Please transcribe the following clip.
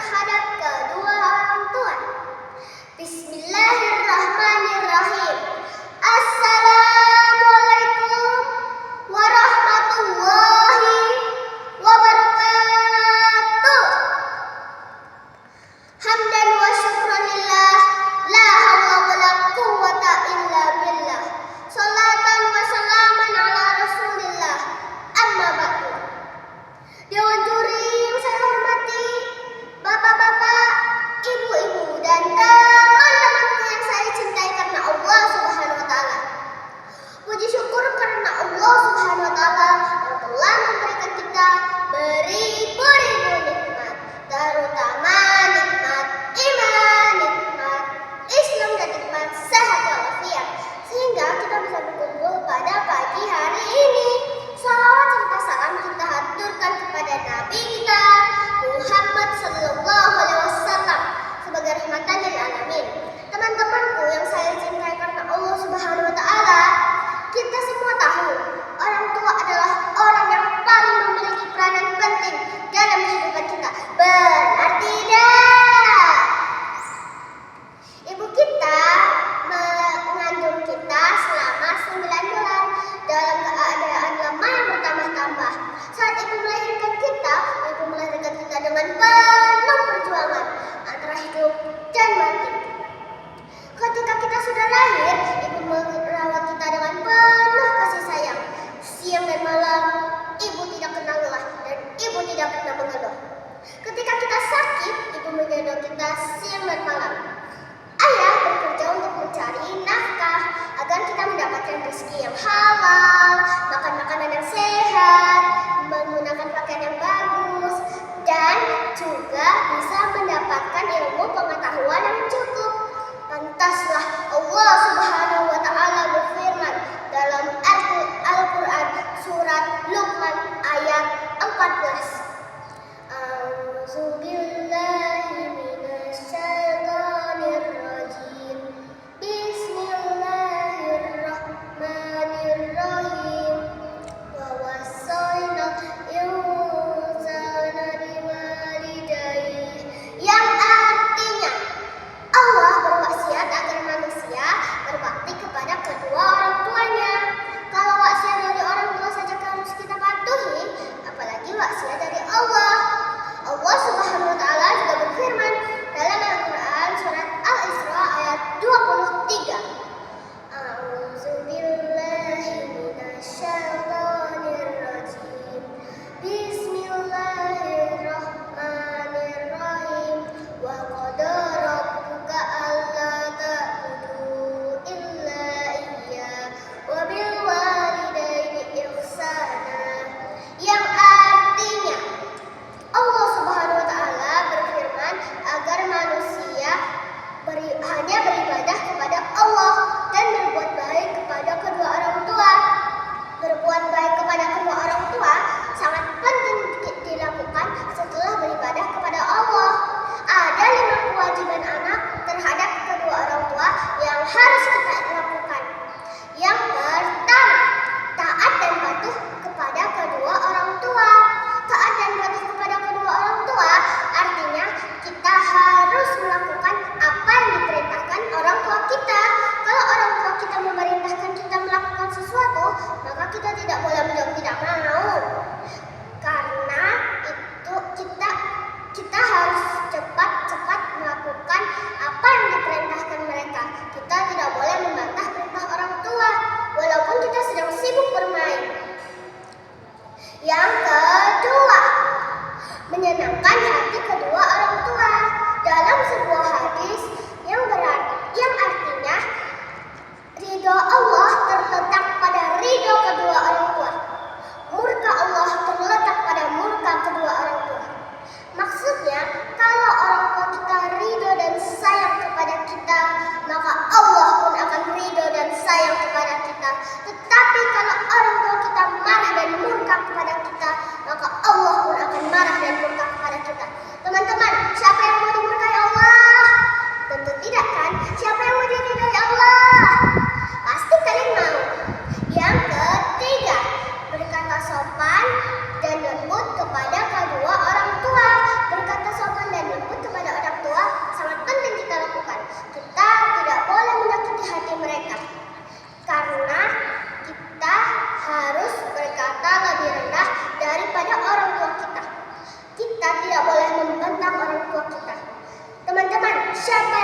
terhadap kedua orang tua. Bismillahirrahmanirrahim. Assalamualaikum warahmatullahi wabarakatuh. Hamdan wa syukran lillah, la hawla wa la quwwata illa billah. Salatan wa salaman ala rasulillah. Amma ba'du. Dewan juri yang saya hormati, bapak-bapak, ibu-ibu, dan teman-temanku yang saya cintai karena Allah Subhanahu wa Ta'ala. Puji syukur karena Allah Subhanahu wa Ta'ala yang telah memberikan kita beribu-ribu nikmat, terutama nikmat iman, nikmat Islam, dan nikmat sehat walafiat, sehingga kita bisa berkumpul pada pagi hari ini. Salawat serta salam kita haturkan kepada Nabi kita Muhammad Sallallahu Alaihi Wasallam sebagai rahmatan lil alamin. Teman-temanku yang saya cintai karena Allah Subhanahu Wa Taala, kita semua tahu orang tua adalah orang yang paling memiliki peranan penting dalam kehidupan kita. Benar tidak? Ibu kita mengandung kita selama 9 bulan dalam keadaan lemah yang bertambah-tambah. Saat ibu melahirkan kita dengan penuh perjuangan antara hidup dan mati. Ketika kita sudah lahir, ibu merawat kita dengan penuh kasih sayang. Siang dan malam, ibu tidak kenal lelah dan ibu tidak pernah mengeluh. Ketika kita sakit, ibu menggendong kita siang dan malam. Ayah bekerja untuk mencari nafkah agar kita mendapatkan rezeki yang halal, makan makanan yang sehat, menggunakan pakaian yang bagus, dan juga bisa mendapatkan ilmu pengetahuan yang cukup. Pantaslah Allah Subhanahu wa Ta'ala berfirman dalam Al-Quran surat Luqman ayat 14. A'udzubillahi minasyaitonir rajim. Bismillahirrahmanirrahim. Wa wasaina insana biwalidayhi, yang artinya Allah berwasiat agar manusia berbakti kepada kedua orang tuanya. Kalau wasiat dari orang tua saja harus kita patuhi, apalagi wasiat dari Allah. Allah Subhanahu wa Ta'ala juga berfirman dalam Al-Quran surat Al-Isra ayat 23. A'udzubillahi minasyaitonir rajim. Bismillahirrahmanirrahim. Wa qada rabbuka alla ta'budu illa iyyah wa bil walidaini ihsana, yang artinya Allah Subhanahu wa Ta'ala berfirman agar manusia hanya beribadah kepada Allah dan berbuat baik kepada kedua orang tua. Berbuat baik kepada kedua orang tua sangat penting dilakukan setelah beribadah kepada Allah. Ada 5 kewajiban anak terhadap kedua orang tua yang harus kita lakukan. Yang pertama, taat dan patuh kepada kedua orang tua. Taat dan patuh kepada kedua orang tua artinya kita harus melakukan apa yang diperintahkan orang tua kita. Kalau orang tua kita memerintahkan kita melakukan sesuatu, maka kita tidak boleh menjawab tidak mau. Karena itu kita harus cepat-cepat melakukan apa yang diperintahkan mereka. Kita tidak boleh membantah perintah orang tua walaupun kita sedang sibuk bermain. Yang kedua, menyenangkan hati kedua orang tua. Siapa